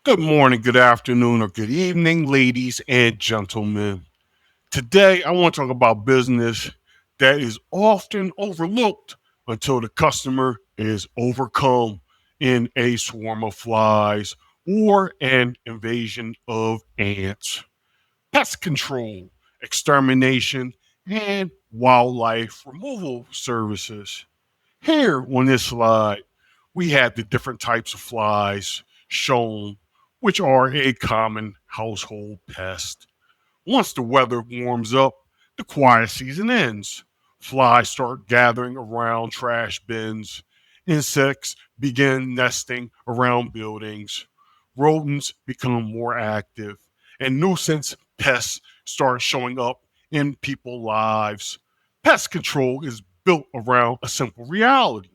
Good morning, good afternoon, or good evening, ladies and gentlemen. Today, I want to talk about business that is often overlooked until the customer is overcome in a swarm of flies or an invasion of ants. Pest control, extermination, and wildlife removal services. Here on this slide, we have the different types of flies shown, which are a common household pest. Once the weather warms up, the quiet season ends. Flies start gathering around trash bins. Insects begin nesting around buildings. Rodents become more active. And nuisance pests start showing up in people's lives. Pest control is built around a simple reality.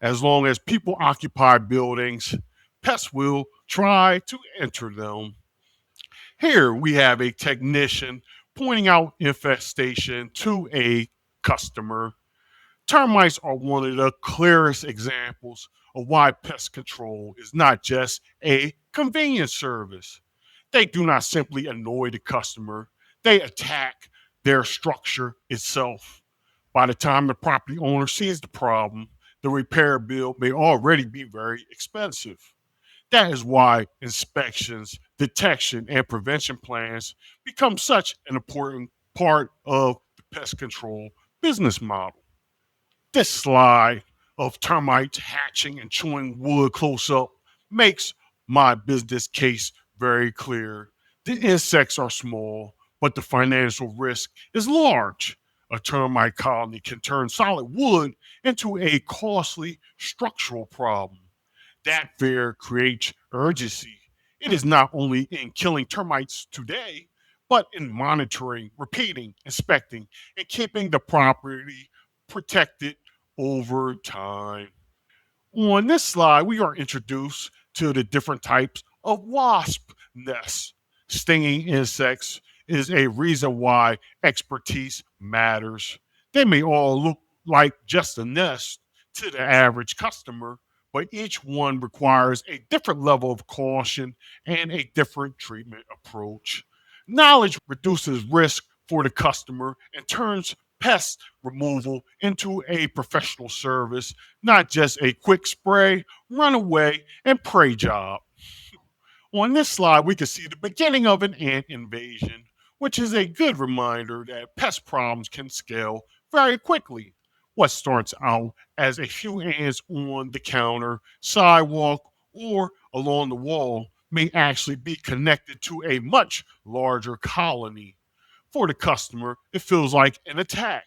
As long as people occupy buildings, pests will try to enter them. Here we have a technician pointing out infestation to a customer. Termites are one of the clearest examples of why pest control is not just a convenience service. They do not simply annoy the customer, they attack their structure itself. By the time the property owner sees the problem, the repair bill may already be very expensive. That is why inspections, detection, and prevention plans become such an important part of the pest control business model. This slide of termites hatching and chewing wood close up makes my business case very clear. The insects are small, but the financial risk is large. A termite colony can turn solid wood into a costly structural problem. That fear creates urgency. It is not only in killing termites today, but in monitoring, repeating, inspecting, and keeping the property protected over time. On this slide, we are introduced to the different types of wasp nests. Stinging insects is a reason why expertise matters. They may all look like just a nest to the average customer, but each one requires a different level of caution and a different treatment approach. Knowledge reduces risk for the customer and turns pest removal into a professional service, not just a quick spray, run away, and pray job. On this slide, we can see the beginning of an ant invasion, which is a good reminder that pest problems can scale very quickly. What starts out as a few ants on the counter, sidewalk, or along the wall may actually be connected to a much larger colony. For the customer, it feels like an attack.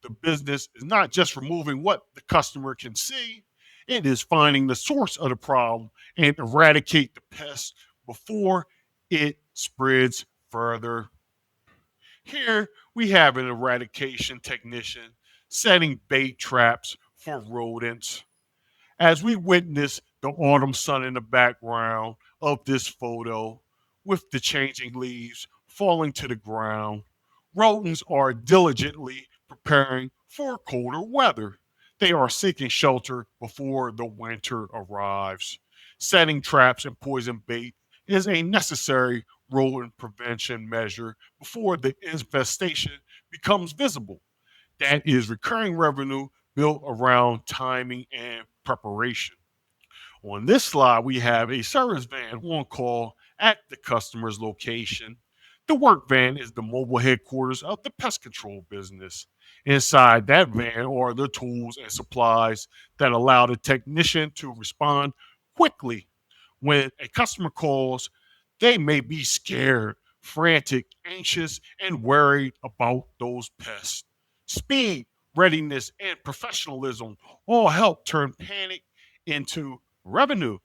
The business is not just removing what the customer can see, it is finding the source of the problem and eradicate the pest before it spreads further. Here we have an eradication technician setting bait traps for rodents. As we witness the autumn sun in the background of this photo, with the changing leaves falling to the ground, rodents are diligently preparing for colder weather. They are seeking shelter before the winter arrives. Setting traps and poison bait is a necessary rodent prevention measure before the infestation becomes visible. That is recurring revenue built around timing and preparation. On this slide, we have a service van on call at the customer's location. The work van is the mobile headquarters of the pest control business. Inside that van are the tools and supplies that allow the technician to respond quickly. When a customer calls, they may be scared, frantic, anxious, and worried about those pests. Speed, readiness, and professionalism all help turn panic into revenue.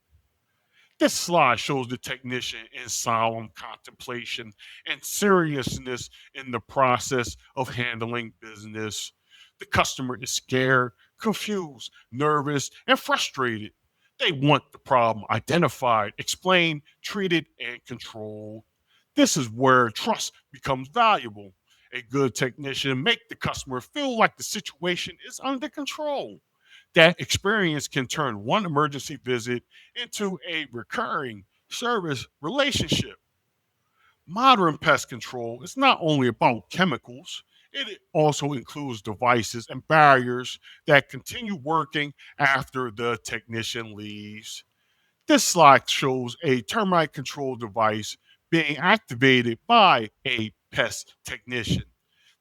This slide shows the technician in solemn contemplation and seriousness in the process of handling business. The customer is scared, confused, nervous, and frustrated. They want the problem identified, explained, treated, and controlled. This is where trust becomes valuable. A good technician make the customer feel like the situation is under control. That experience can turn one emergency visit into a recurring service relationship. Modern pest control is not only about chemicals, it also includes devices and barriers that continue working after the technician leaves. This slide shows a termite control device being activated by a pest technician.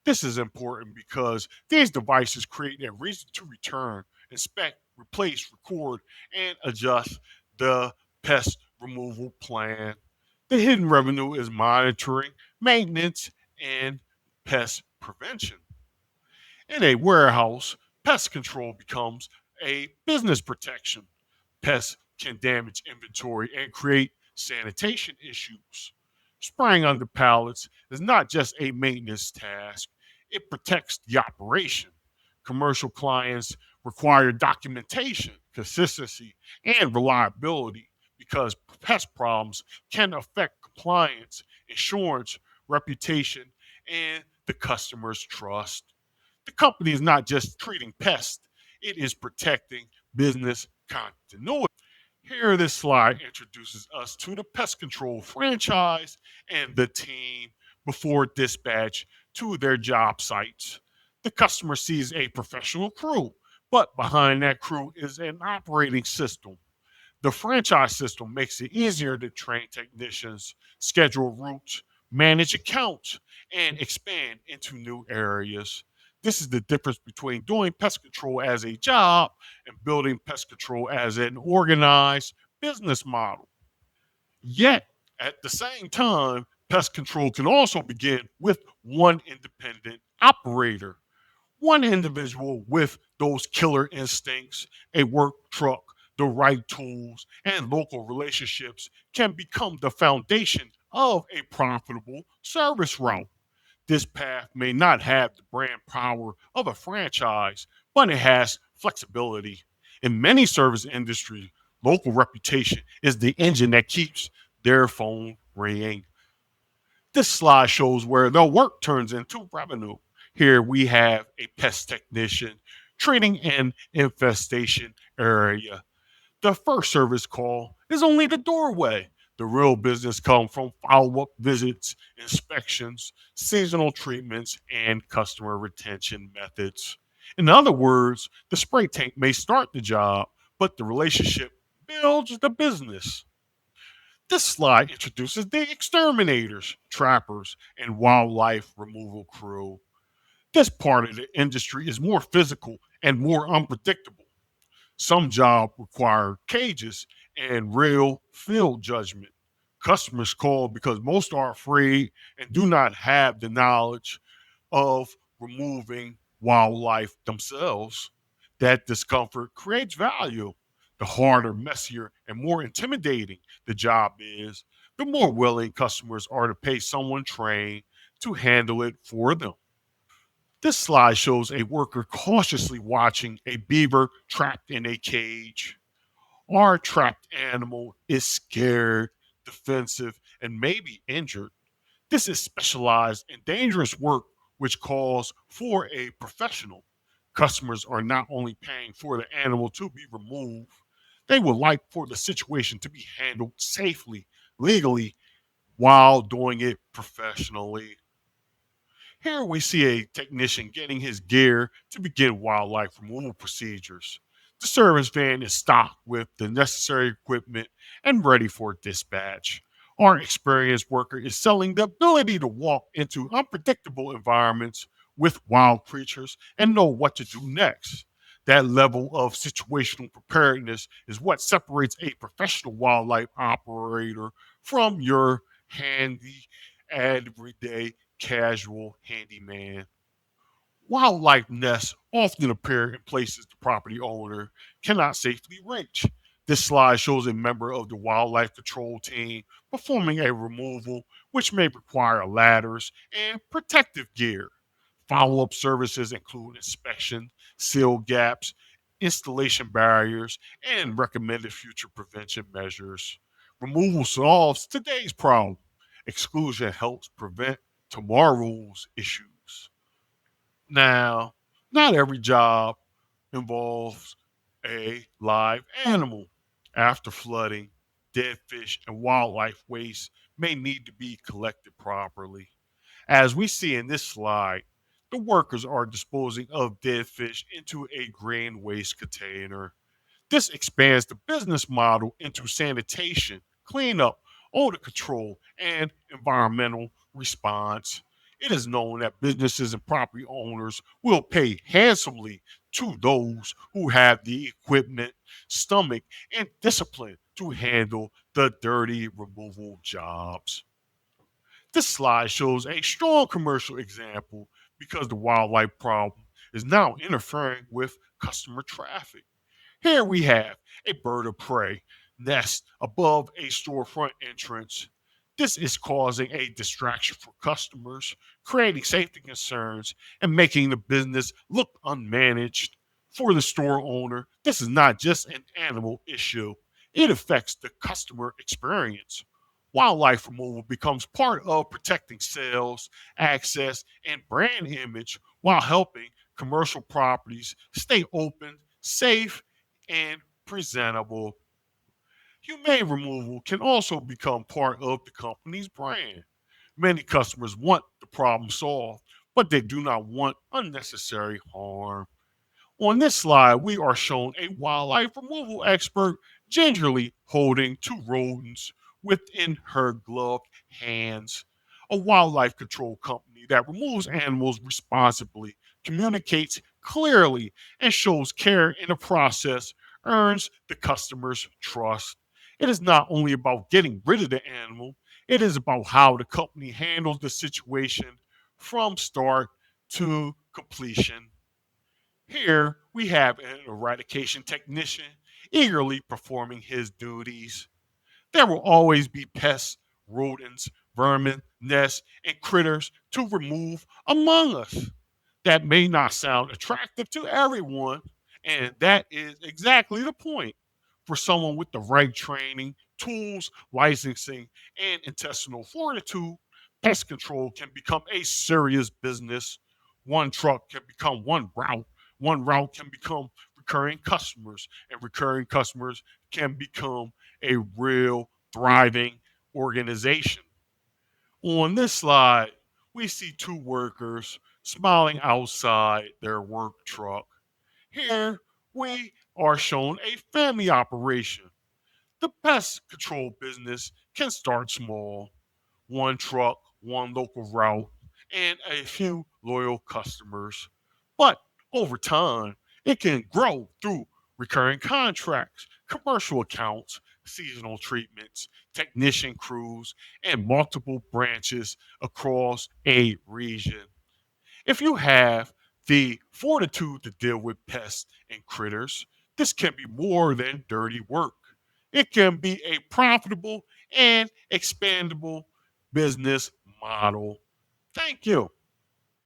This is important because these devices create a reason to return, inspect, replace, record, and adjust the pest removal plan. The hidden revenue is monitoring, maintenance, and pest prevention. In a warehouse, pest control becomes a business protection. Pests can damage inventory and create sanitation issues. Spraying under pallets is not just a maintenance task, it protects the operation. Commercial clients require documentation, consistency, and reliability because pest problems can affect compliance, insurance, reputation, and the customer's trust. The company is not just treating pests, it is protecting business continuity. Here, this slide introduces us to the pest control franchise and the team before dispatch to their job sites. The customer sees a professional crew, but behind that crew is an operating system. The franchise system makes it easier to train technicians, schedule routes, manage accounts, and expand into new areas. This is the difference between doing pest control as a job and building pest control as an organized business model. Yet, at the same time, pest control can also begin with one independent operator, one individual with those killer instincts, a work truck, the right tools, and local relationships can become the foundation of a profitable service route. This path may not have the brand power of a franchise, but it has flexibility. In many service industries, local reputation is the engine that keeps their phone ringing. This slide shows where the work turns into revenue. Here we have a pest technician treating an infestation area. The first service call is only the doorway. The real business comes from follow up visits, inspections, seasonal treatments, and customer retention methods. In other words, the spray tank may start the job, but the relationship builds the business. This slide introduces the exterminators, trappers, and wildlife removal crew. This part of the industry is more physical and more unpredictable. Some jobs require cages and real field judgment. Customers call because most are afraid and do not have the knowledge of removing wildlife themselves. That discomfort creates value. The harder, messier, and more intimidating the job is, the more willing customers are to pay someone trained to handle it for them. This slide shows a worker cautiously watching a beaver trapped in a cage. Our trapped animal is scared, defensive, and maybe injured. This is specialized and dangerous work which calls for a professional. Customers are not only paying for the animal to be removed, they would like for the situation to be handled safely, legally, while doing it professionally. Here we see a technician getting his gear to begin wildlife removal procedures. The service van is stocked with the necessary equipment and ready for dispatch. Our experienced worker is selling the ability to walk into unpredictable environments with wild creatures and know what to do next. That level of situational preparedness is what separates a professional wildlife operator from your handy, everyday casual handyman. Wildlife nests often appear in places the property owner cannot safely reach. This slide shows a member of the wildlife control team performing a removal, which may require ladders and protective gear. Follow up services include inspection, seal gaps, installation barriers, and recommended future prevention measures. Removal solves today's problem. Exclusion helps prevent tomorrow's issues. Now, not every job involves a live animal. After flooding, dead fish and wildlife waste may need to be collected properly. As we see in this slide, the workers are disposing of dead fish into a grain waste container. This expands the business model into sanitation, cleanup, odor control, and environmental response. It is known that businesses and property owners will pay handsomely to those who have the equipment, stomach, and discipline to handle the dirty removal jobs. This slide shows a strong commercial example because the wildlife problem is now interfering with customer traffic. Here we have a bird of prey nest above a storefront entrance. This is causing a distraction for customers, creating safety concerns, and making the business look unmanaged. For the store owner, this is not just an animal issue, it affects the customer experience. Wildlife removal becomes part of protecting sales, access, and brand image while helping commercial properties stay open, safe, and presentable. Humane removal can also become part of the company's brand. Many customers want the problem solved, but they do not want unnecessary harm. On this slide, we are shown a wildlife removal expert gingerly holding two rodents within her gloved hands. A wildlife control company that removes animals responsibly, communicates clearly, and shows care in the process earns the customer's trust. It is not only about getting rid of the animal, it is about how the company handles the situation from start to completion. Here we have an eradication technician eagerly performing his duties. There will always be pests, rodents, vermin, nests, and critters to remove among us. That may not sound attractive to everyone, and that is exactly the point. For someone with the right training, tools, licensing, and intestinal fortitude, pest control can become a serious business. One truck can become one route can become recurring customers, and recurring customers can become a real thriving organization. On this slide, we see two workers smiling outside their work truck. Here, we are shown a family operation. The pest control business can start small: one truck, one local route, and a few loyal customers. But over time, it can grow through recurring contracts, commercial accounts, seasonal treatments, technician crews, and multiple branches across a region. If you have the fortitude to deal with pests and critters, this can be more than dirty work. It can be a profitable and expandable business model. Thank you.